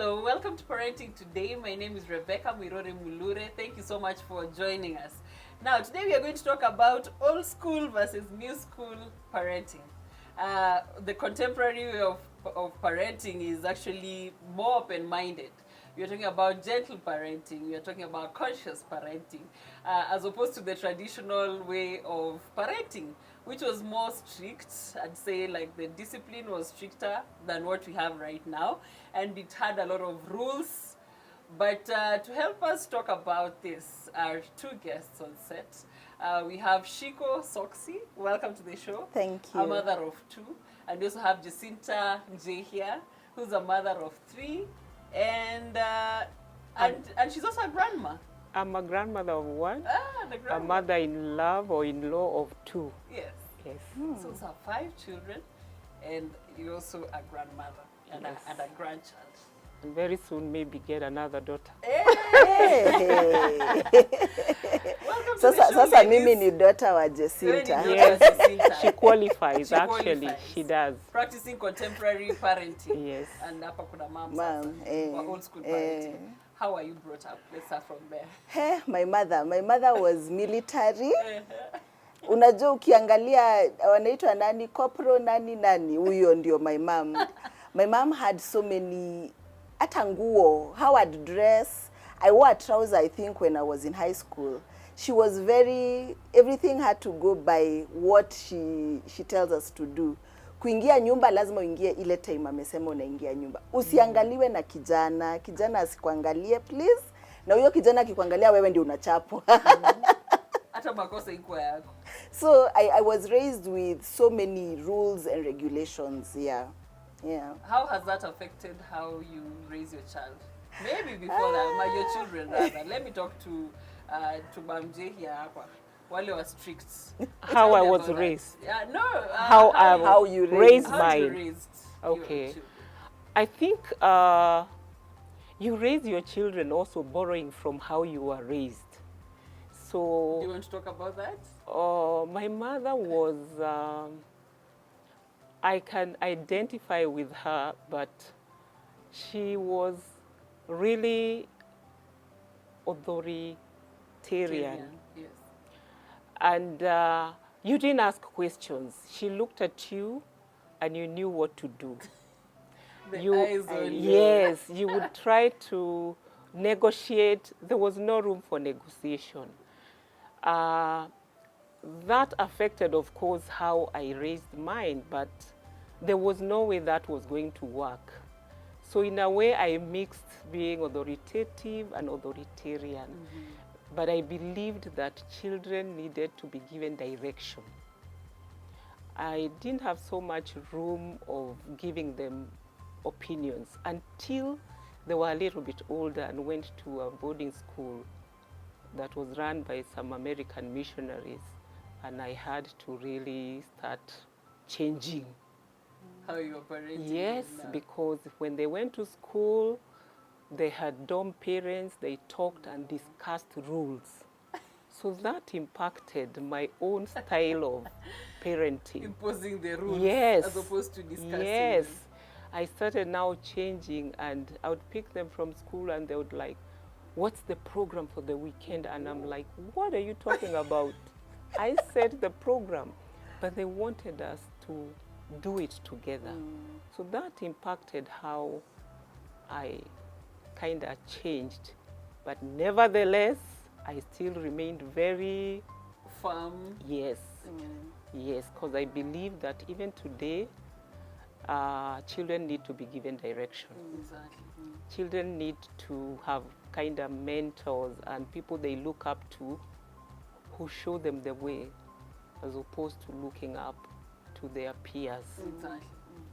Hello, welcome to Parenting Today. My name is Rebecca Mirore Mulure. Thank you so much for joining us. Now, today we are going to talk about old school versus new school parenting. The contemporary way of parenting is actually more open-minded. We are talking about gentle parenting. We are talking about conscious parenting, as opposed to the traditional way of parenting, which was more strict. I'd say like the discipline was stricter than what we have right now, and it had a lot of rules. But to help us talk about this are two guests on set. We have Shiko Soxi. Welcome to the show. Thank you. A mother of two. And we also have Jacinta Nje here, who's a mother of three. And she's also a grandma. I'm a grandmother of one, The a grandma. mother-in-law or in-law of two. Yes. Yes. So it's 5 children, and you're also a grandmother and, Yes. and a grandchild. And very soon maybe get another daughter. Welcome to the show, Sasa ladies. mimi ni daughter wa Wewe ni Jacinta. daughter Yes. of Jacinta. She qualifies, She actually. qualifies. She does. Practicing contemporary parenting. Yes. And hapa kuna mom Mom, sasa, kwa old school parenting. How are you brought up? Let's start from there. Hey, my mother was military. Unajua ukiangalia wanaitwa nani corporal nani huyo ndio my mom. My mom had so many hata nguo, how I'd dress. I wore a trouser I think when I was in high school. She was everything had to go by what she tells us to do. Kuingia nyumba lazima uingie ile time amesema unaingia nyumba. Usiangaliwe na kijana asikuangalie please. Na huyo kijana akikuangalia wewe ndio unachapwa. Hata makosa iko yako. So I was raised with so many rules and regulations, yeah. How has that affected how you raise your child? Maybe before that, your children rather. Let me talk to Bamje here hapa. Wale were strict. How I Tell me was about that. raised. Yeah, no. How you raised how you mine. raised Okay. your children. I think you raise your children also borrowing from how you were raised. So Do you want to talk about that? my mother was, I can identify with her, but she was really authoritarian. Yes. And you didn't ask questions. She looked at you and you knew what to do. The eyes on you. Yes, you would try to negotiate. There was no room for negotiation. That affected, of course, how I raised mine, but there was no way that was going to work. So in a way, I mixed being authoritative and authoritarian. But I believed that children needed to be given direction. I didn't have so much room of giving them opinions until they were a little bit older and went to a boarding school that was run by some American missionaries. And I had to really start changing. How you operating? Yes, now. because when they went to school, they had dorm parents, they talked and discussed rules. So that impacted my own style of parenting. Imposing the rules Yes. as opposed to discussing. Yes. them. I started now changing, and I would pick them from school and they would like, what's the program for the weekend? And I'm like, what are you talking about? I said the program, but they wanted us to do it together. So that impacted how I kind of changed. But nevertheless, I still remained very, Firm. yes, because I believe that even today, children need to be given direction. Exactly. Children need to have kind of mentors and people they look up to who show them the way, as opposed to looking up to their peers. Exactly.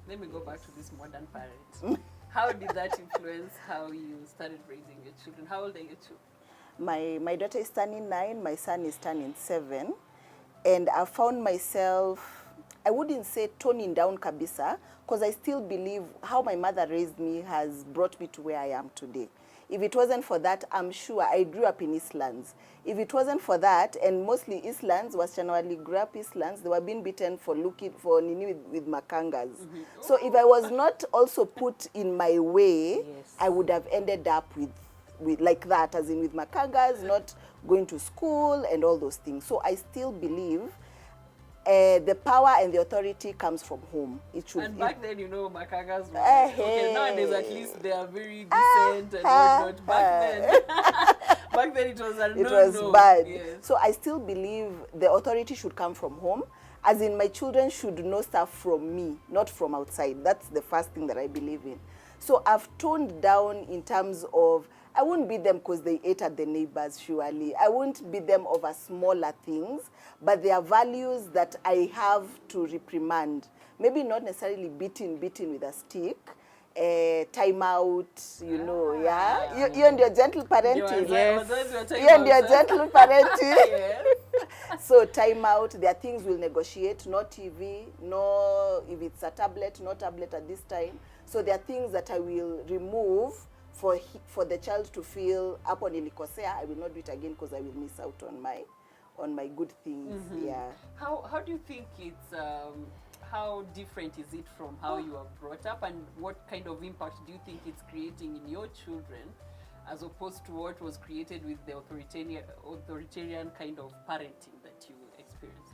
Let me go back to this modern parent. How did that influence how you started raising your children? How old are you two? My daughter is turning 9, my son is turning 7. And I found myself, I wouldn't say toning down kabisa, because I still believe how my mother raised me has brought me to where I am today. If it wasn't for that, I'm sure I grew up in Eastlands. If it wasn't for that, and mostly Eastlands, was generally grew up Eastlands, they were being beaten for looking for nini with makangas. So if I was not also put in my way, Yes. I would have ended up with like that, as in with makangas, not going to school and all those things. So I still believe the power and the authority comes from home. It should. And back then, you know, makangas were Hey. okay. Nowadays, at least they are very decent and whatnot. Back then it was a It was bad. Yes. So I still believe the authority should come from home. As in, my children should know stuff from me, not from outside. That's the first thing that I believe in. So I've toned down in terms of, I won't beat them because they ate at the neighbors, surely. I won't beat them over smaller things, but there are values that I have to reprimand. Maybe not necessarily beating with a stick, time out, you know, yeah? You and your gentle parenting. Yes. You and your gentle parenting. Yes. So time out, there are things we'll negotiate, no TV, no, if it's a tablet, no tablet at this time. So there are things that I will remove for the child to feel, hapo nilikosea, I will not do it again because I will miss out on my good things. Yeah. How do you think it's how different is it from how you are brought up, and what kind of impact do you think it's creating in your children as opposed to what was created with the authoritarian kind of parenting that you experienced?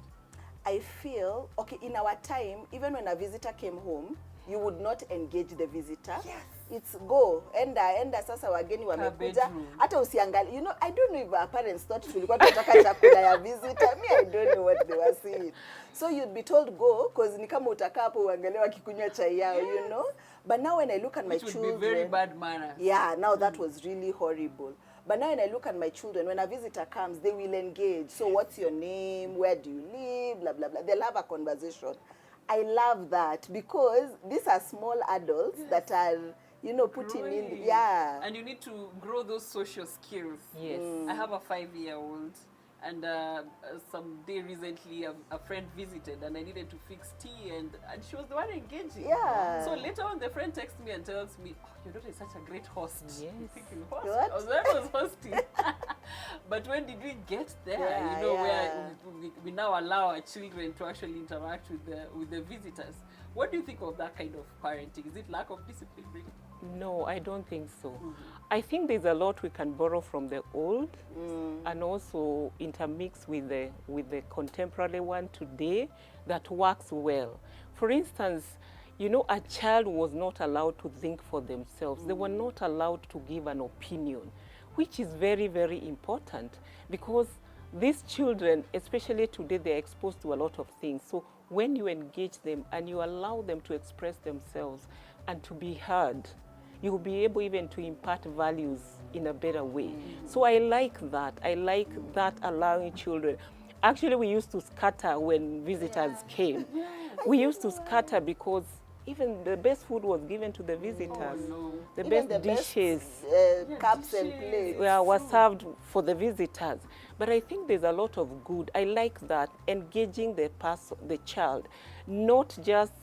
I feel, okay, in our time, even when a visitor came home, you would not engage the visitor. Yes. It's go, enda sasa wageni wamekuja. Hata usiangali, you know, I don't know if our parents thought tulikuwa tunataka chakula ya visitor. Me, I don't know what they were saying. So you'd be told go, because ni kama utakaa hapo uangalie wakikunywa chai yao, you know. But now when I look at my children, would be very bad manners. Yeah, now that was really horrible. But now when I look at my children, when a visitor comes, they will engage. So what's your name? Where do you live? Blah, blah, blah. They'll have a conversation. I love that because these are small adults that are, you know, putting in, yeah. And you need to grow those social skills. Yes. I have a 5-year-old, and someday recently a friend visited and I needed to fix tea, and she was the one engaging. Yeah. So later on the friend texts me and tells me, oh, your daughter is such a great host. Yes. I'm thinking, host? What? I was hosting. But when did we get there? Yeah, you know, yeah. where we now allow our children to actually interact with the visitors. What do you think of that kind of parenting? Is it lack of discipline, really? No, I don't think so. I think there's a lot we can borrow from the old and also intermix with the contemporary one today that works well. For instance, you know, a child was not allowed to think for themselves. They were not allowed to give an opinion, which is very, very important because these children, especially today, they're exposed to a lot of things. So when you engage them and you allow them to express themselves and to be heard, you will be able even to impart values in a better way. So I like that. I like that allowing children. Actually, we used to scatter when visitors came. We used to scatter because even the best food was given to the visitors. The Even best dishes cups and plates. were served for the visitors. But I think there's a lot of good. I like that, engaging the person, the child, not just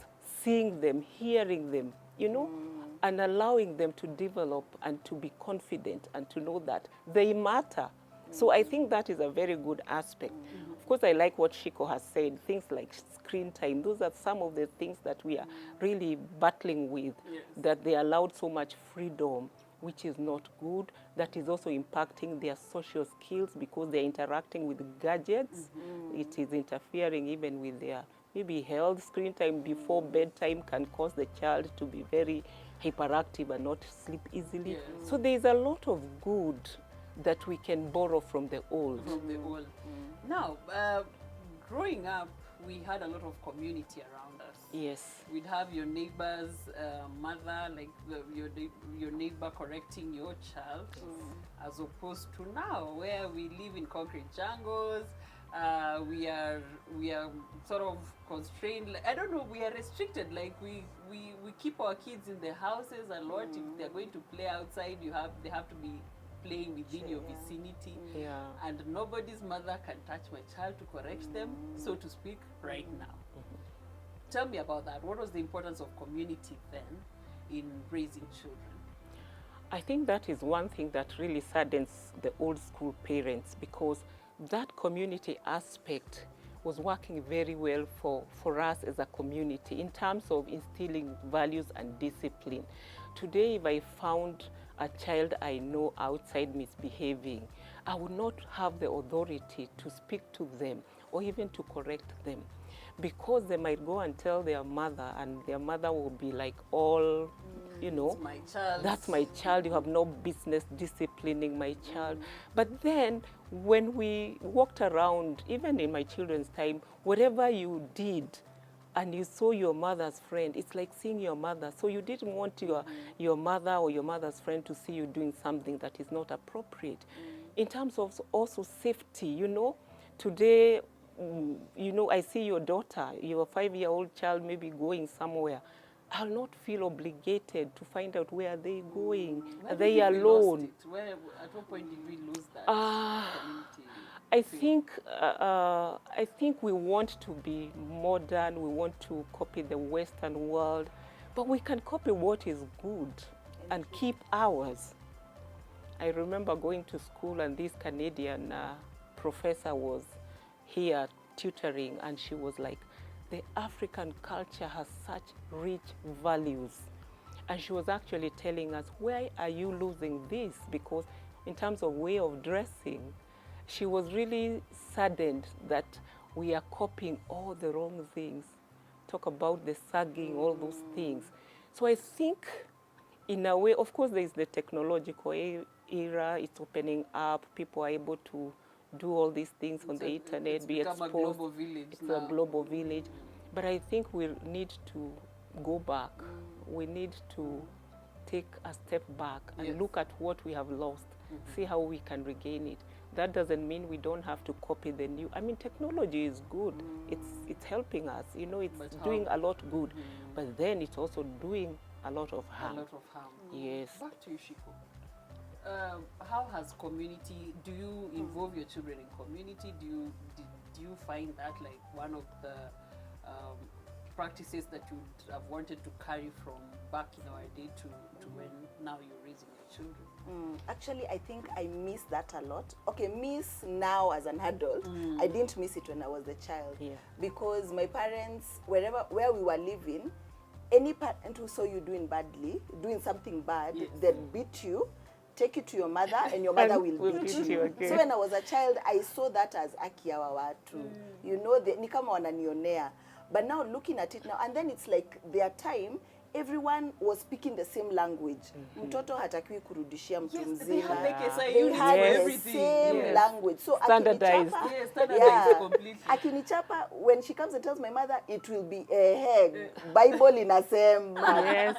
seeing them, hearing them, you know, and allowing them to develop and to be confident and to know that they matter. So I think that is a very good aspect. Of course, I like what Shiko has said, things like screen time. Those are some of the things that we are really battling with, that they allowed so much freedom, which is not good. That is also impacting their social skills because they're interacting with gadgets. It is interfering even with their maybe health. Screen time before bedtime can cause the child to be very hyperactive and not sleep easily. So there is a lot of good that we can borrow from the old. Now, growing up, we had a lot of community around us. Yes. We'd have your neighbor's mother, like your neighbor correcting your child, as opposed to now, where we live in concrete jungles. We are sort of constrained. I don't know. We are restricted. Like we keep our kids in their houses a lot. If they're going to play outside, they have to be playing within your vicinity. And nobody's mother can touch my child to correct them, so to speak, right now. Tell me about that. What was the importance of community then in raising children? I think that is one thing that really saddens the old school parents, because that community aspect was working very well for us as a community in terms of instilling values and discipline. Today, if I found a child I know outside misbehaving, I would not have the authority to speak to them or even to correct them, because they might go and tell their mother, and their mother will be like, all, you know, It's my child. that's my child, you have no business disciplining my child. But then when we walked around, even in my children's time, whatever you did and you saw your mother's friend, it's like seeing your mother. So you didn't want your mother or your mother's friend to see you doing something that is not appropriate. In terms of also safety, you know, today, you know, I see your daughter, your 5-year-old child maybe going somewhere. I'll not feel obligated to find out where they're going. Where Are do they you think we lost alone? it? Where, at what point did we lose that community? I think we want to be modern. We want to copy the Western world, but we can copy what is good and keep ours. I remember going to school, and this Canadian professor was here tutoring, and she was like, the African culture has such rich values. And she was actually telling us, where are you losing this? Because in terms of way of dressing, she was really saddened that we are copying all the wrong things. Talk about the sagging, all those things. So I think, in a way, of course, there is the technological era. It's opening up. People are able to do all these things on the internet, be exposed. A global village it's now. a global village. But I think we need to go back. We need to take a step back and look at what we have lost, see how we can regain it. That doesn't mean we don't have to copy the new. I mean, technology is good. It's helping us. You know, it's doing a lot good. But then it's also doing a lot of harm. A lot of harm. Yes. Back to you, Shiko. How has community, do you involve your children in community? Do you find that like one of the practices that you would have wanted to carry from back in our day to when now you're raising your children? Actually, I think I miss that a lot. Okay, miss now as an adult. I didn't miss it when I was a child. Yeah. Because my parents, where we were living, any parent who saw you doing something bad, they'd beat you, take you to your mother, and your mother will beat you. again. So when I was a child, I saw that as akia wa watu. You know, ni kama wananionea. But now looking at it now, and then it's like their time, everyone was speaking the same language. Mtoto hatakiwi kurudishia mtu mzima. They had like a They had the everything. same language. So Standardized. akinichapa, Standardized completely. akinichapa, when she comes and tells my mother, it will be a head. Bible inasema. Yes.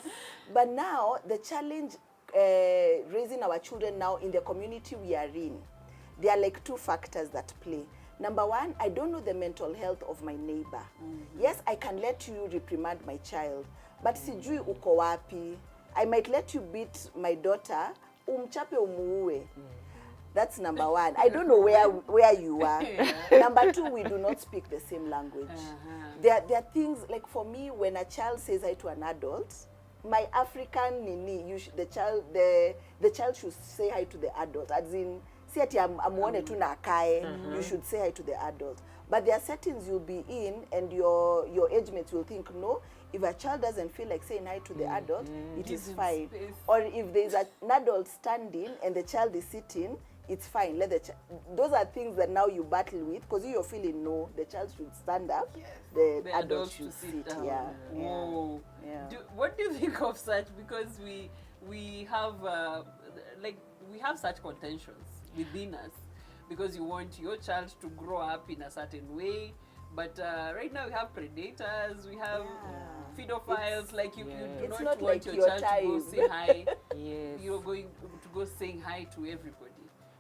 But now, the challenge raising our children now in the community we are in, there are like two factors that play. Number one, I don't know the mental health of my neighbor. Yes, I can let you reprimand my child, but sijui uko wapi. I might let you beat my daughter, umchape umuue. That's number one. I don't know where you are. Number two, we do not speak the same language. There are things, like for me, when a child says hi to an adult, my African nini, the child should say hi to the adult. As in, si ati amuone tu na akae, you should say hi to the adult. But there are settings you'll be in, and your age mates will think, no, if a child doesn't feel like saying hi to the adult, it is fine. Space. Or if there's an adult standing and the child is sitting, it's fine. Let the those are things that now you battle with, because you're feeling, no, the child should stand up, the adult should sit. down. Yeah. Whoa. Yeah. What do you think of such? Because we have we have such contentions within us, because you want your child to grow up in a certain way, but right now we have predators, we have pedophiles. Like you do It's not not want like your your child to go time. say hi. Yes. You're going to go saying hi to everybody.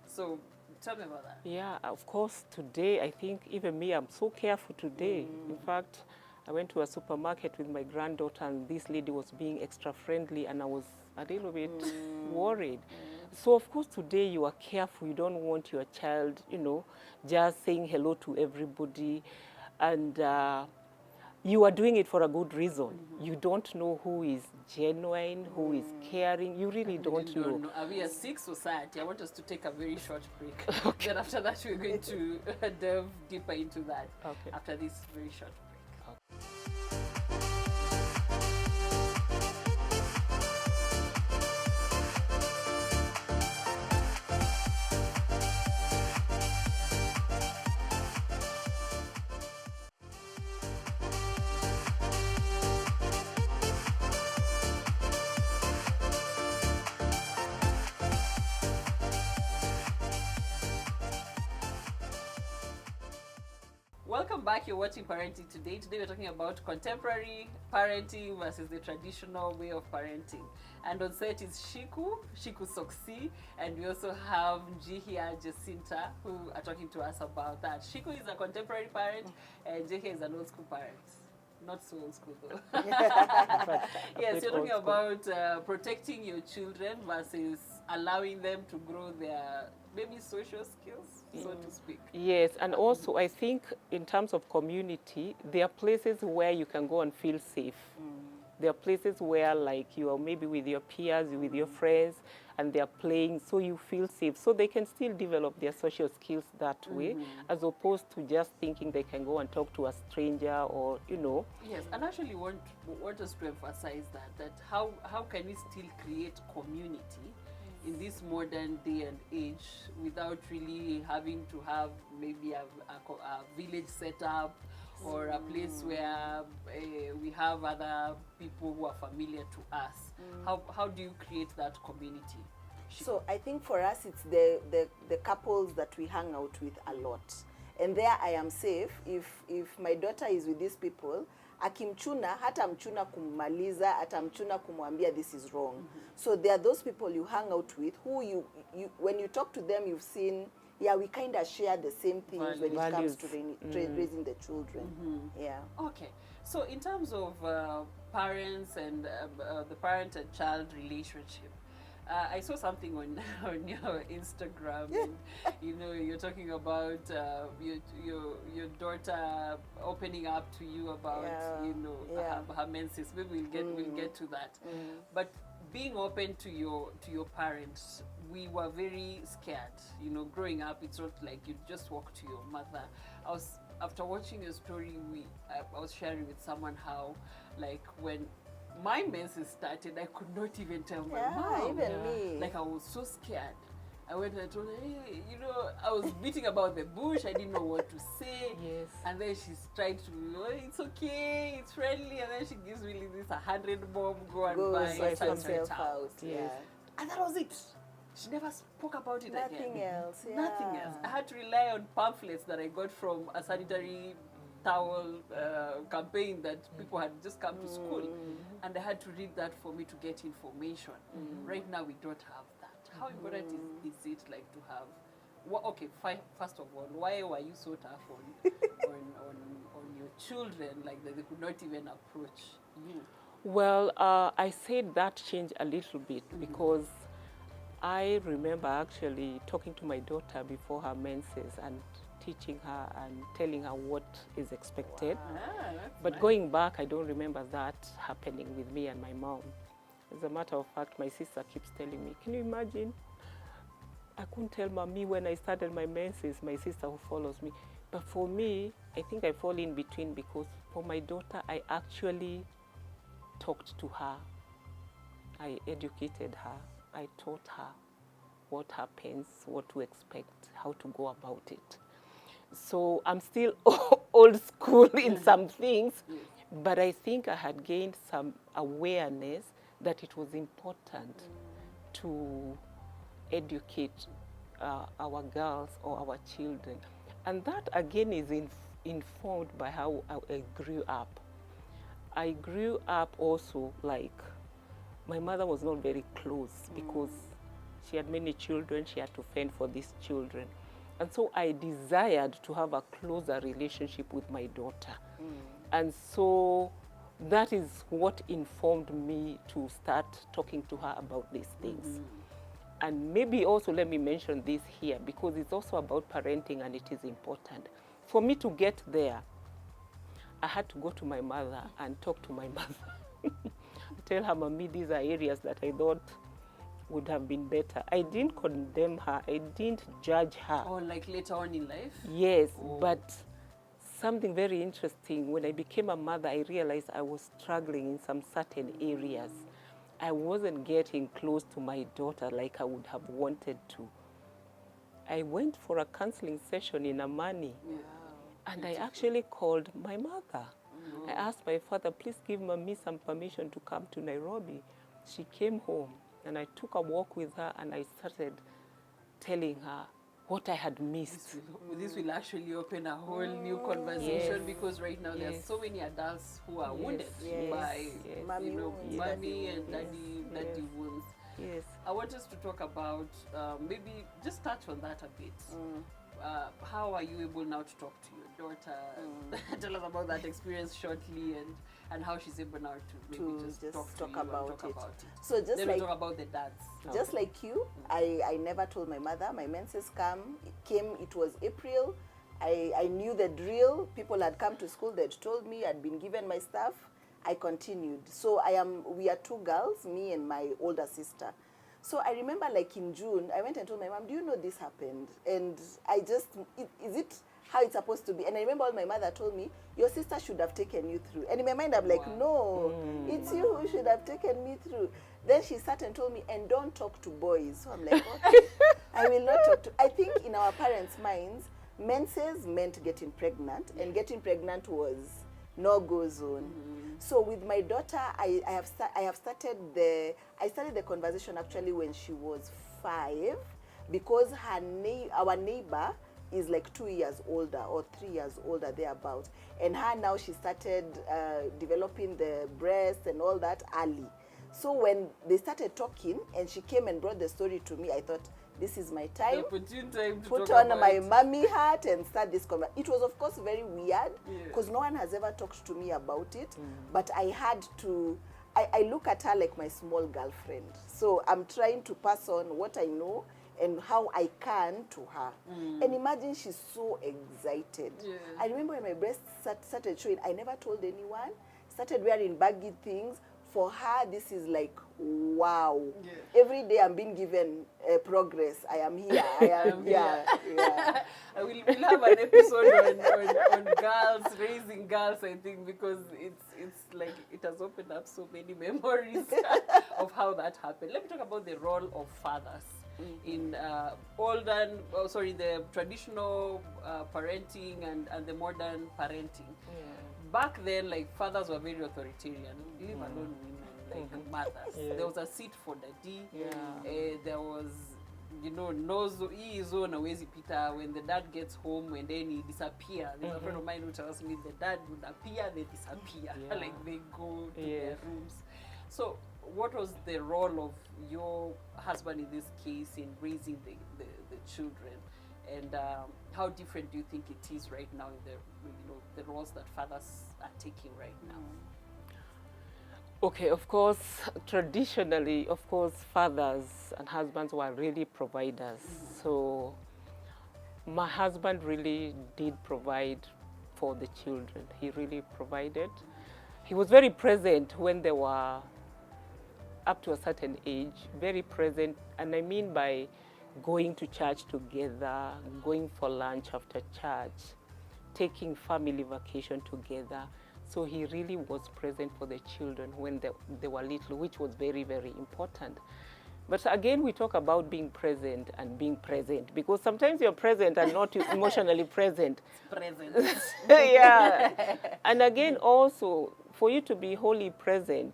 So tell me about that. Yeah, of course, today, I think even me, I'm so careful today. In fact, I went to a supermarket with my granddaughter, and this lady was being extra friendly, and I was a little bit worried. So, of course, today you are careful. You don't want your child, you know, just saying hello to everybody. And you are doing it for a good reason. You don't know who is genuine, who is caring. You really don't know. We are a sick society. I want us to take a very short break. Then after that, we're going to delve deeper into that. Okay. After this very short break. Welcome back. You're watching Parenting Today. Today we're talking about contemporary parenting versus the traditional way of parenting. And on set is Shiku Soksi, and we also have Njihia Jacinta, who are talking to us about that. Shiku is a contemporary parent, and Njihia is an old school parent. Not so old school though. Yes, you're talking about protecting your children versus allowing them to grow their maybe social skills, so to speak. Yes, and also I think in terms of community, there are places where you can go and feel safe. There are places where like you are maybe with your peers, with your friends, and they are playing, so you feel safe. So they can still develop their social skills that way, as opposed to just thinking they can go and talk to a stranger or, you know. Yes, and actually want us to emphasize that how can we still create community in this modern day and age without really having to have maybe a village set up or a place where we have other people who are familiar to us. How do you create that community? So I think for us, it's the couples that we hang out with a lot. And there I am safe. If my daughter is with these people, akimchuna, hata mchuna kummaliza, hata mchuna kumwambia this is wrong. So there are those people you hang out with who you when you talk to them, you've seen, yeah, we kind of share the same things when it comes to raising the children. Yeah. Okay. So in terms of parents and the parent and child relationship, I saw something on your Instagram, and you know, you're talking about your daughter opening up to you about her menses. Maybe we'll get to that. But being open to your parents, we were very scared. You know, growing up, it's not like you just walk to your mother. After watching your story, I was sharing with someone how, like, when my menses started, I could not even tell my mom. Even me. Like, I was so scared. I went and I told her, hey, you know, I was beating about the bush. I didn't know what to say. Yes. And then she's trying to, oh, it's okay, it's friendly. And then she gives me this 100 bob, go and buy yourself out. Yes. And that was it. She never spoke about it again. Nothing else. Yeah. Nothing else. I had to rely on pamphlets that I got from a sanitary towel campaign that people had just come to school, and I had to read that for me to get information. Right now we don't have that. How important is it like to have? Okay, first of all, why were you so tough on your children, like that they could not even approach you? Well, I said that changed a little bit because I remember actually talking to my daughter before her menses and teaching her and telling her what is expected. But nice. Going back, I don't remember that happening with me and my mom. As a matter of fact, my sister keeps telling me, can you imagine? I couldn't tell mommy when I started my menses, my sister who follows me. But for me, I think I fall in between because for my daughter, I actually talked to her. I educated her. I taught her what happens, what to expect, how to go about it. So I'm still old school in some things, but I think I had gained some awareness that it was important to educate our girls or our children. And that again is informed by how I grew up. I grew up also like, my mother was not very close because she had many children, she had to fend for these children. And so I desired to have a closer relationship with my daughter. And so that is what informed me to start talking to her about these things. And maybe also let me mention this here because it's also about parenting and it is important. For me to get there, I had to go to my mother and talk to my mother. Tell her, Mommy, these are areas that I thought would have been better. I didn't condemn her. I didn't judge her. Or like later on in life? Yes, but something very interesting, when I became a mother, I realized I was struggling in some certain areas. I wasn't getting close to my daughter like I would have wanted to. I went for a counseling session in Amani, and I actually called my mother. I asked my father, please give Mommy some permission to come to Nairobi. She came home, and I took a walk with her, and I started telling her what I had missed. This will actually open a whole new conversation, because right now there are so many adults who are wounded by Mommy mommy and daddy wounds. Yes. I want us to talk about, maybe just touch on that a bit. How are you able now to talk to your daughter? Tell us about that experience shortly, and how she's able now to maybe just talk about it. So just then like we talk about the dads. just like you, I never told my mother. My menses came, it was April. I knew the drill. People had come to school, they'd told me, I'd been given my stuff. I continued. So we are two girls, me and my older sister. So I remember, like in June, I went and told my mom, do you know this happened? And I just, is it how it's supposed to be? And I remember all my mother told me, your sister should have taken you through. And in my mind, I'm like, no, it's you who should have taken me through. Then she sat and told me, and don't talk to boys. So I'm like, okay, I will not talk to. I think in our parents' minds, menses meant getting pregnant, and getting pregnant was no-go zone. So with my daughter, I started the conversation actually when she was 5, because our neighbor is like 2 years older or 3 years older thereabout, and her now she started developing the breast and all that early. So when they started talking and she came and brought the story to me, I thought, this is my time. The opportune time to put talk on about my it. mommy hat and start this conversation. It was, of course, very weird, because no one has ever talked to me about it. But I had to, I look at her like my small girlfriend. So I'm trying to pass on what I know and how I can to her. And imagine, she's so excited. I remember when my breast started showing, I never told anyone, started wearing baggy things. For her, this is like, wow. Every day I'm being given progress. I am here. I am here. We'll have an episode on girls, raising girls, I think, because it's like it has opened up so many memories of how that happened. Let me talk about the role of fathers in the traditional parenting and the modern parenting. Back then, like, fathers were very authoritarian, leave alone women, like mothers. There was a seat for daddy. There was, he zone awezi pita. When the dad gets home and then he disappears. There's a friend of mine who tells me the dad would appear, they disappear. Like they go to their rooms. So what was the role of your husband in this case in raising the children? And how different do you think it is right now in the roles that fathers are taking right now? Okay, of course, traditionally, of course, fathers and husbands were really providers. So my husband really did provide for the children. He really provided. He was very present when they were up to a certain age, very present. And I mean by going to church together, going for lunch after church, taking family vacation together. So he really was present for the children when they were little, which was very, very important. But again, we talk about being present and being present, because sometimes you're present and not emotionally present. Present. And again, also, for you to be wholly present,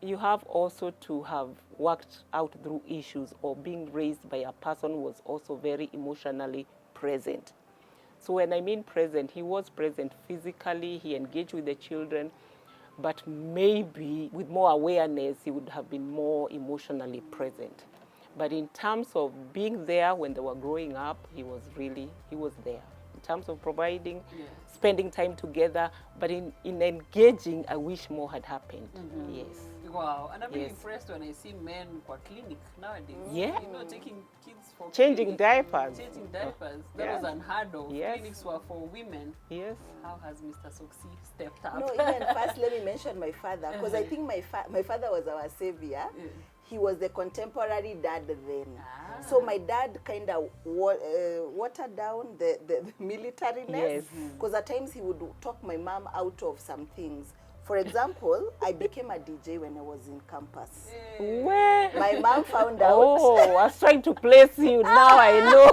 you have also to have worked out through issues, or being raised by a person who was also very emotionally present. So when I mean present, he was present physically, he engaged with the children, but maybe with more awareness, he would have been more emotionally present. But in terms of being there when they were growing up, he was there. In terms of providing, spending time together, but in engaging, I wish more had happened. Yes. Wow, and I'm really Yes. impressed when I see men for clinic nowadays. Yeah. You know, taking kids for Changing clinic, diapers. changing diapers. That Yes. was unheard of. Yes. Clinics were for women. Yes. How has Mr. Soxy stepped up? No, even first let me mention my father, because I think my father was our savior. He was the contemporary dad then. Ah. So my dad kind of watered down the militariness, Yes. because at times he would talk my mom out of some things. For example, I became a DJ when I was in campus. Where? My mom found out. Oh, I was trying to place you. Now I know.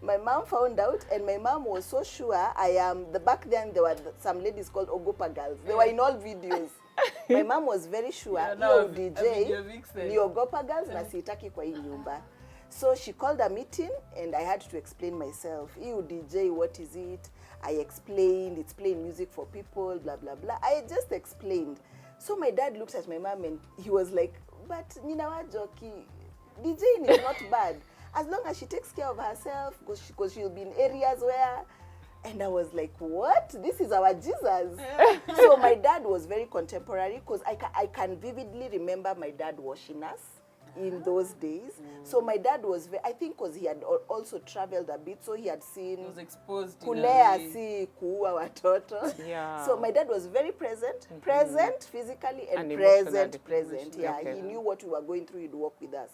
My mom found out, and my mom was so sure I am. Back then, there were some ladies called Ogopa girls. They were in all videos. My mom was very sure, now yo a DJ, video vixen. ni Ogopa girls na sitaki kwa hii nyumba. So she called a meeting, and I had to explain myself. You DJ, what is it? I explained, it's playing music for people, blah, blah, blah. I just explained. So my dad looked at my mom, and he was like, but Nina wa joki, DJing is not bad. As long as she takes care of herself, because she'll be in areas where, and I was like, what? This is our Jesus. So my dad was very contemporary, because I can vividly remember my dad washing us in those days. So my dad was, I think because he had also traveled a bit, so he had seen He was exposed. kulea si kuua watoto. Yeah. So my dad was very present, present physically and, And present, emotionally. Yeah, Okay. he knew what we were going through, he'd walk with us.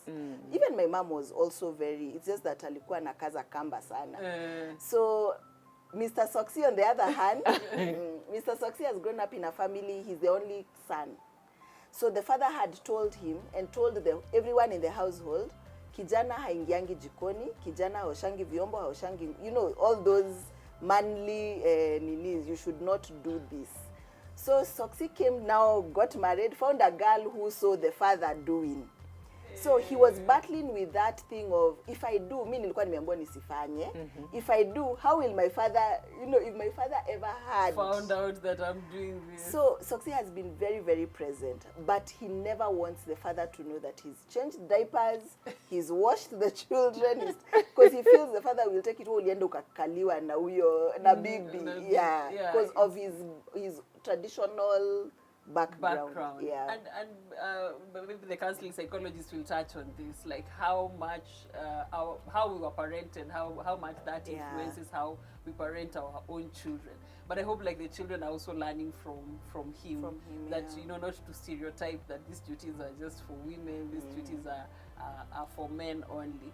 Even my mom was also very, it's just that alikuwa na kaza kamba sana. So Mr. Soxy, on the other hand, Mr. Soxy has grown up in a family, he's the only son. So the father had told him and told everyone in the household, kijana haingiangi jikoni, kijana haoshangi vyombo, haoshangi, you know, all those manly ninis, you should not do this. So Soxy came now, got married, found a girl who saw the father doing. So he was battling with that thing of, if I do, mimi nilikuwa nimeambiwa nisifanye. If I do, how will my father, you know, if my father ever had Found out that I'm doing this. So Soxy has been very, very present, but he never wants the father to know that he's changed diapers, he's washed the children, because he feels the father will take it, oh, ulienda ukakaliwa na huyo na bibi, yeah, because of his traditional background. Yeah. And maybe the counseling psychologist will touch on this, like how much how we were parented, how much that influences how we parent our own children. But I hope like the children are also learning from him that you know, not to stereotype that these duties are just for women, these duties are for men only.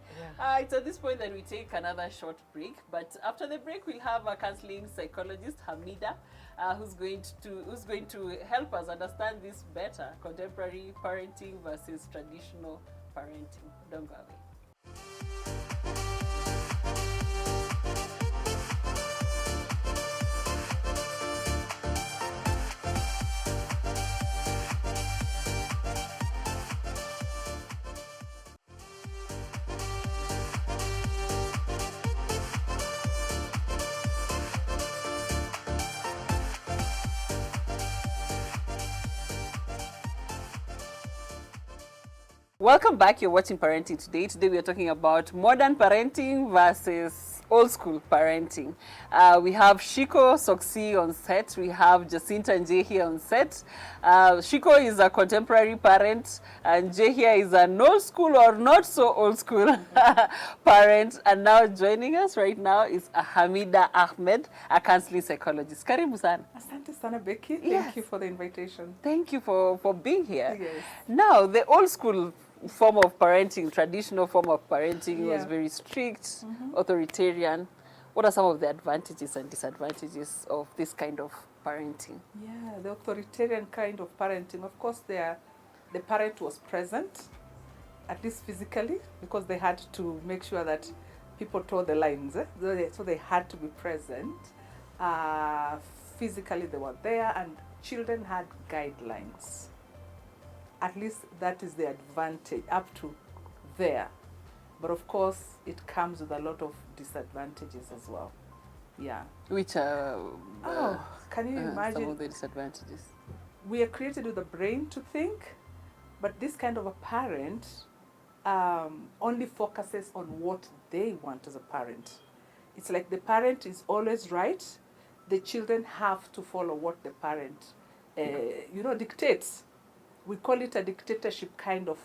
It's at this point that we take another short break, but after the break we'll have a counseling psychologist, Hamida, who's going to help us understand this better, contemporary parenting versus traditional parenting. Don't go away. Welcome back. You're watching Parenting Today. Today we are talking about modern parenting versus old school parenting. We have Shiko Soxy on set. We have Jacinta and Jay here on set. Shiko is a contemporary parent, and Jay here is an old school or not so old school parent. And now joining us right now is Hamida Ahmed, a counseling psychologist. Karibu sana. Asante sana, Becky. Yes. Thank you for the invitation. Thank you for being here. Yes. Now, the old school form of parenting, traditional form of parenting was Yeah. very strict, authoritarian. What are some of the advantages and disadvantages of this kind of parenting? Yeah, the authoritarian kind of parenting. Of course, the parent was present, at least physically, because they had to make sure that people toe the lines. So they had to be present. Physically, they were there, and children had guidelines. At least that is the advantage up to there. But of course, it comes with a lot of disadvantages as well. Yeah. Which are Can you some imagine? of the disadvantages? We are created with a brain to think, but this kind of a parent only focuses on what they want as a parent. It's like the parent is always right. The children have to follow what the parent dictates. We call it a dictatorship kind of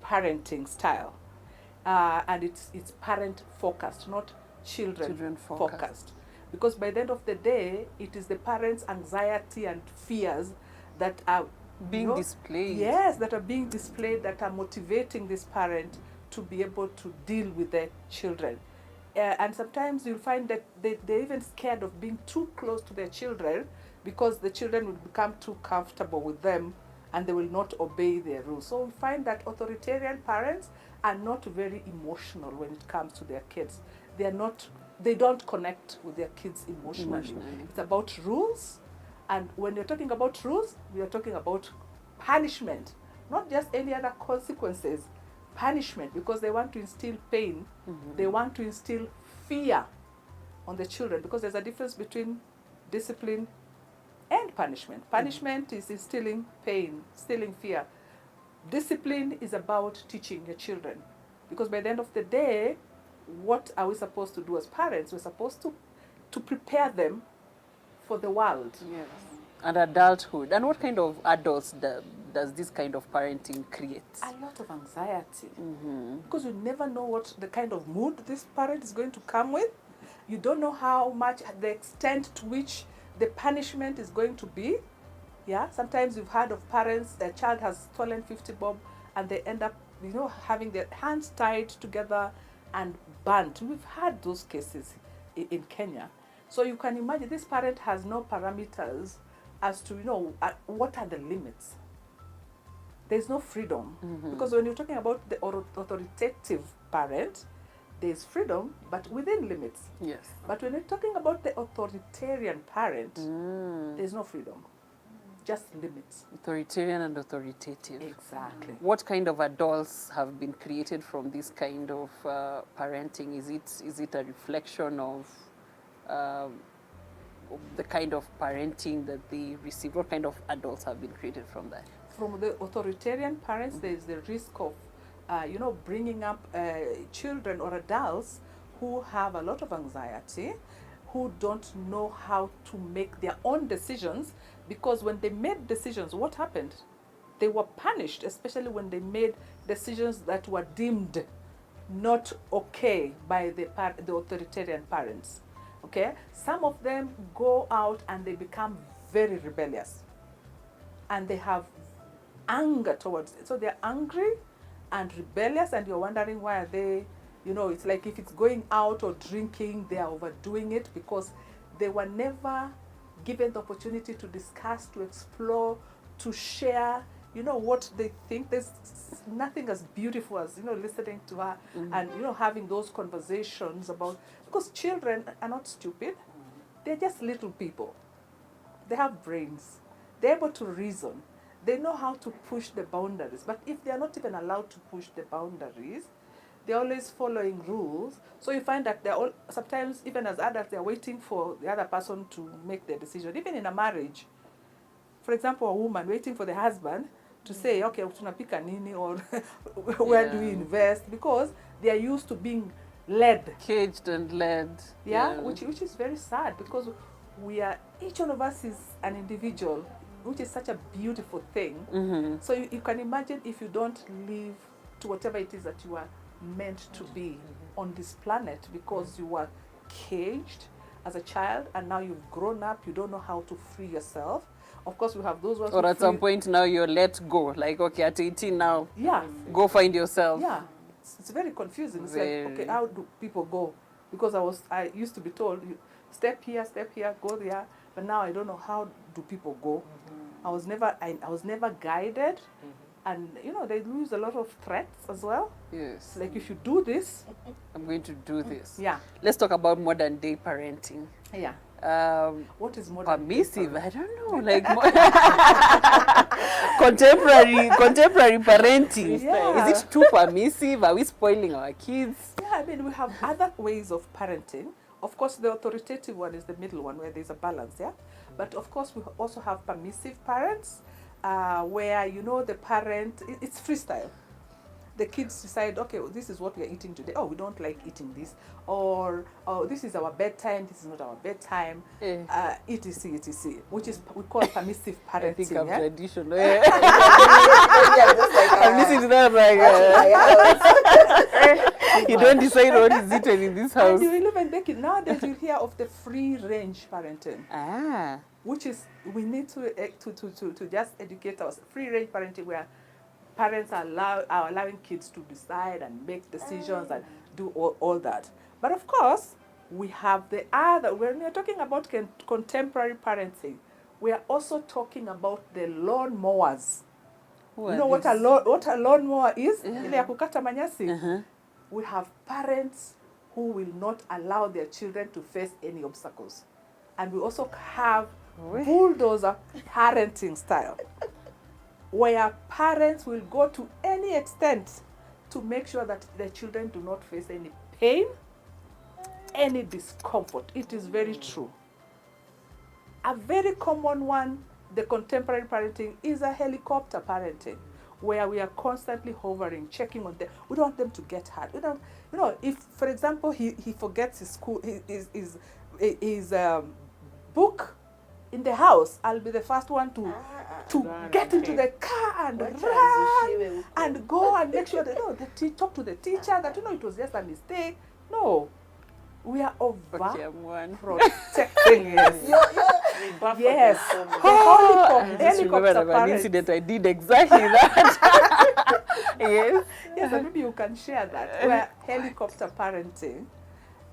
parenting style. And it's parent focused, not children focused. Because by the end of the day, it is the parents' anxiety and fears that are being displayed. Yes, that are being displayed, that are motivating this parent to be able to deal with their children. And sometimes you'll find that they're even scared of being too close to their children because the children will become too comfortable with them and they will not obey their rules. So we find that authoritarian parents are not very emotional when it comes to their kids. They don't connect with their kids emotionally. It's about rules. And when you're talking about rules, we are talking about punishment, not just any other consequences. Punishment, because they want to instill pain. They want to instill fear on the children, because there's a difference between discipline and punishment. Punishment is instilling pain, instilling fear. Discipline is about teaching your children, because by the end of the day, what are we supposed to do as parents? We're supposed to prepare them for the world. Yes. And adulthood. And what kind of adults does this kind of parenting create? A lot of anxiety. Because you never know what the kind of mood this parent is going to come with. You don't know how much, the extent to which the punishment is going to be. Yeah, sometimes you've heard of parents, their child has stolen 50 bob and they end up, having their hands tied together and burnt. We've had those cases in Kenya. So you can imagine this parent has no parameters as to, what are the limits. There's no freedom. Because when you're talking about the authoritative parent, there's freedom, but within limits. Yes. But when you're talking about the authoritarian parent, there's no freedom, just limits. Authoritarian and authoritative. Exactly. What kind of adults have been created from this kind of parenting? Is it a reflection of the kind of parenting that they receive? What kind of adults have been created from that? From the authoritarian parents, there is the risk of, bringing up children or adults who have a lot of anxiety, who don't know how to make their own decisions, because when they made decisions, what happened? They were punished, especially when they made decisions that were deemed not okay by the authoritarian parents. Okay, some of them go out and they become very rebellious, and they have anger towards it. So they're angry and rebellious, and you're wondering why are they, it's like if it's going out or drinking, they are overdoing it because they were never given the opportunity to discuss, to explore, to share, what they think. There's nothing as beautiful as, listening to her and, having those conversations about, because children are not stupid. They're just little people. They have brains. They're able to reason. They know how to push the boundaries. But if they're not even allowed to push the boundaries, they're always following rules. So you find that they're all, sometimes even as adults, they're waiting for the other person to make their decision. Even in a marriage, for example, a woman waiting for the husband to say, okay, tunapika nini, or where do we invest? Because they are used to being led. Caged and led. Yeah. Which is very sad, because each one of us is an individual, which is such a beautiful thing. So you can imagine if you don't live to whatever it is that you are meant to be on this planet, because you were caged as a child and now you've grown up, you don't know how to free yourself. Of course, we have those ones. Or at some point now you're let go. Like, okay, at 18 now, go find yourself. Yeah, it's very confusing. It's like, okay, how do people go? Because I used to be told, step here, go there. But now I don't know, how do people go? I was never guided. And, they lose a lot of threats as well. Yes. Like, if you do this, I'm going to do this. Yeah. Let's talk about modern day parenting. Yeah. What is modern permissive? I don't know. Like contemporary parenting. Yeah. Is it too permissive? Are we spoiling our kids? Yeah, I mean, we have other ways of parenting. Of course, the authoritative one is the middle one, where there's a balance, yeah? But of course, we also have permissive parents, where, the parent, it's freestyle. the kids decide, okay, well, this is what we are eating today. Oh, we don't like eating this. Or, oh, this is our bedtime. This is not our bedtime. Etc, etc, which is, we call permissive parenting. I think I'm yeah? traditional. Yeah, just like, I'm listening to that like, you don't decide what is eaten in this house. And you will even make it. Nowadays, you hear of the free-range parenting. Ah. Which is, we need to just educate us. Free-range parenting, where parents are allowing kids to decide and make decisions and do all that. But of course, we have the other, when we are talking about contemporary parenting, we are also talking about the lawn mowers. You know what a lawnmower is? Ile ya kukata manyasi. We have parents who will not allow their children to face any obstacles. And we also have bulldozer parenting style, where parents will go to any extent to make sure that their children do not face any pain, any discomfort. It is very true. A very common one, the contemporary parenting, is a helicopter parenting, where we are constantly hovering, checking on them. We don't want them to get hurt. We don't, you know, if, for example, he forgets his school, his book in the house, I'll be the first one to get into the car and run and go and make sure that, no, talk to the teacher that, you know, it was just a mistake. No, we are over protecting. Yes. Helicopter an incident I did exactly that. Yes. Yes, and maybe you can share that. Where helicopter parenting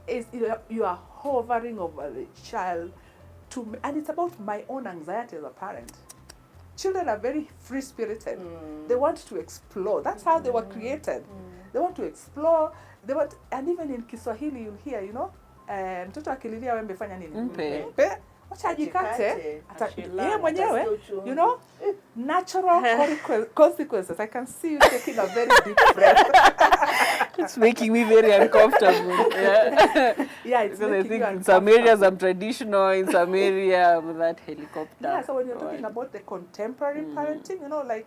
is, you are hovering over the child, and it's about my own anxiety as a parent. Children are very free-spirited. They want to explore. That's how they were created. They want to explore. And even in Kiswahili, you'll hear, you know, mtoto akililia wewe mbefanya nini? Mpe. Wacha ajikate. Yeye mwenyewe, you know, natural consequences. I can see you taking a very deep breath. It's making me very uncomfortable. Yeah, it's because I making think you in some areas I'm traditional, in some area I'm that helicopter. Yeah, so when you're talking about the contemporary parenting, you know, like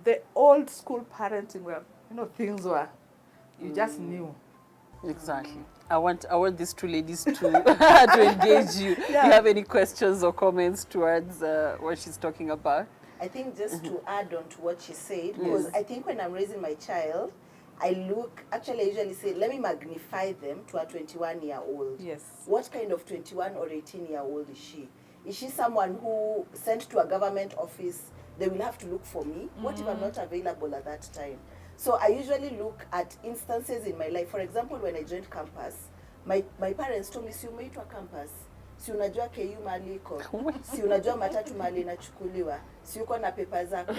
the old school parenting where, you know, things were, you just knew. Exactly. I want these two ladies to to engage you. Yeah. Do you have any questions or comments towards what she's talking about? I think just to add on to what she said, because I think when I'm raising my child, I usually say, let me magnify them to a 21-year-old. Yes. What kind of 21 or 18-year-old is she? Is she someone who sent to a government office, they will have to look for me? What if I'm not available at that time? So I usually look at instances in my life. For example, when I joined campus, my parents told me, si umeitwa campus, si unajua KU mahali iko, si unajua matatu mahali inachukuliwa, si uko na pepa zako,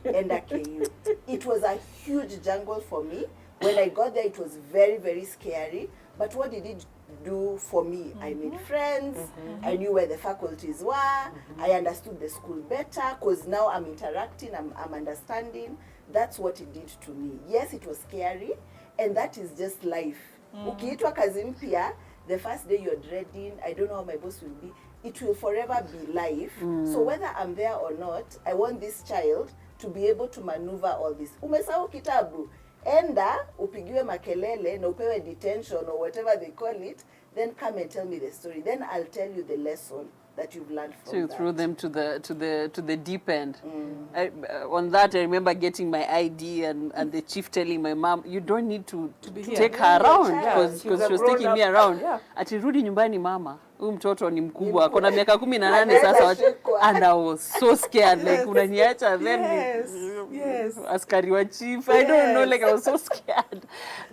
enda KU. It was a huge jungle for me. When I got there, it was very, very scary. But what did it do for me? I made friends. I knew where the faculties were. I understood the school better because now I'm interacting, I'm understanding. That's what it did to me. Yes, it was scary, and that is just life. Ukiitwa kazi mpya, the first day you're dreading, I don't know how my boss will be. It will forever be life. So whether I'm there or not, I want this child to be able to maneuver all this. Umesahau kitabu, enda upigiwe makelele na upewe detention or whatever they call it, then come and tell me the story. Then I'll tell you the lesson that you've learned from So you that. threw them to the deep end. On that, I remember getting my ID and the chief telling my mom, you don't need to take her around because she was taking me around. Yeah. Ati rudi nyumbani mama. Huyu mtoto ni mkubwa. Akona miaka 18 sasa. And I was so scared. Like unaniacha then. Yes. Askari wa chief. I don't know. Like I was so scared.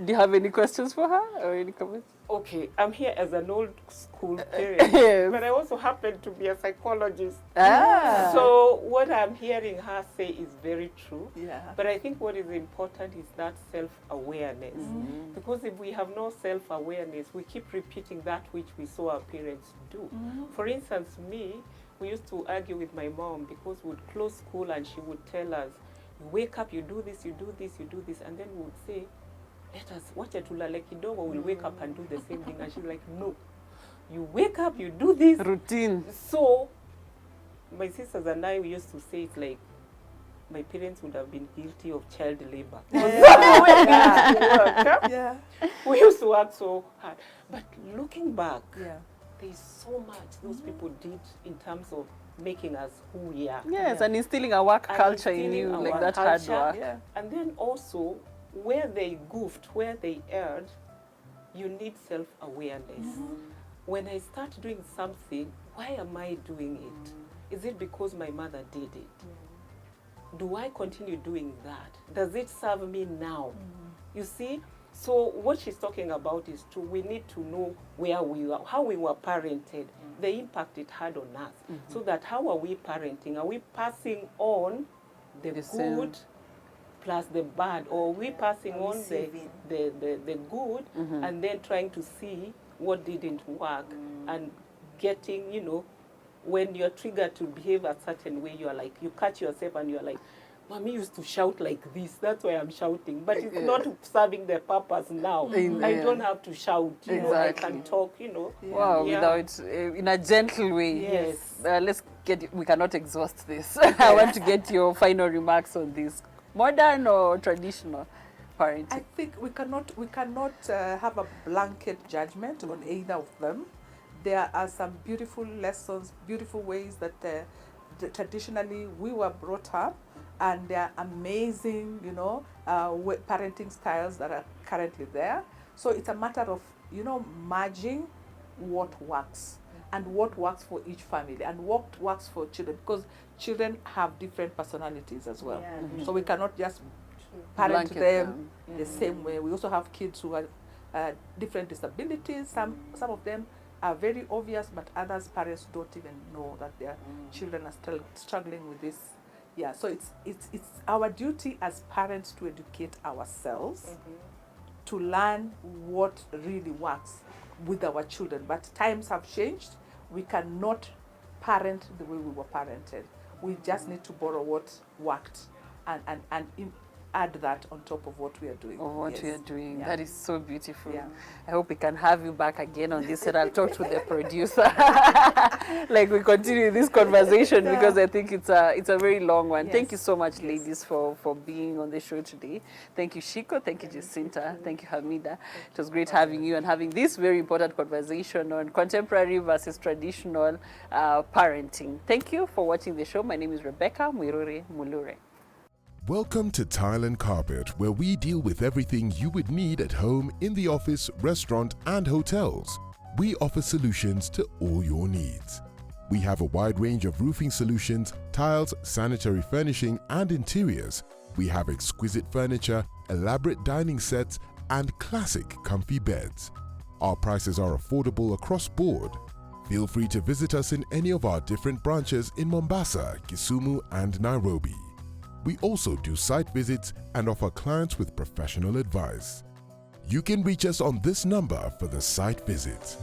Do you have any questions for her or any comments? Okay, I'm here as an old school parent, but I also happen to be a psychologist. So what I'm hearing her say is very true. Yeah. But I think what is important is that self-awareness. Because if we have no self-awareness, we keep repeating that which we saw our parents do. For instance, we used to argue with my mom because we would close school and she would tell us, you wake up, you do this, you do this, you do this, and then we would say, let us watch it tulale kidogo, we'll wake up and do the same thing. And she's like, no, you wake up, you do this. Routine. So my sisters and I, we used to say it's like, my parents would have been guilty of child labor. Yeah. We used to work so hard. But looking back, Yeah. there's so much those people did in terms of making us who we are. Yes, Yeah. and instilling a work And culture in instilling you, our like that hard culture. work. Yeah. And then also, where they goofed, where they erred, you need self-awareness. When I start doing something, why am I doing it? Is it because my mother did it? Do I continue doing that? Does it serve me now? You see? So what she's talking about is true. We need to know where we were, how we were parented, the impact it had on us. So that how are we parenting? Are we passing on the The same. good plus the bad, or are we passing Are we on saving? the good and then trying to see what didn't work and getting, you know, when you're triggered to behave a certain way, you're like, you catch yourself and you're like, Mommy used to shout like this, that's why I'm shouting. But it's not serving the purpose now. I don't have to shout, you know, I can talk, you know. Wow, Yeah. without, in a gentle way. Yes. Let's get, we cannot exhaust this. I want to get your final remarks on this. Modern or traditional parenting? I think we cannot have a blanket judgment on either of them. There are some beautiful lessons, beautiful ways that traditionally we were brought up, and there are amazing, you know, parenting styles that are currently there. So it's a matter of, you know, merging what works and what works for each family and what works for children, because children have different personalities as well. So we cannot just parent Blanket them the same way. We also have kids who are different disabilities. Some of them are very obvious, but others parents don't even know that their children are still struggling with this. Yeah, so it's our duty as parents to educate ourselves, to learn what really works with our children. But times have changed. We cannot parent the way we were parented. We just need to borrow what worked and add that on top of what we are doing. Of what we are doing. Yeah. That is so beautiful. Yeah. I hope we can have you back again on this, and I'll talk to the producer. Like we continue this conversation because I think it's a very long one. Thank you so much, ladies, for being on the show today. Thank you, Shiko. Thank you, Jacinta. Thank you, Hamida. It was great having you and having this very important conversation on contemporary versus traditional parenting. Thank you for watching the show. My name is Rebecca Mwiruri Mulure. Welcome to Tile and Carpet, where we deal with everything you would need at home, in the office, restaurant, and hotels. We offer solutions to all your needs. We have a wide range of roofing solutions, tiles, sanitary furnishing, and interiors. We have exquisite furniture, elaborate dining sets, and classic comfy beds. Our prices are affordable across board. Feel free to visit us in any of our different branches in Mombasa, Kisumu, and Nairobi. We also do site visits and offer clients with professional advice. You can reach us on this number for the site visit.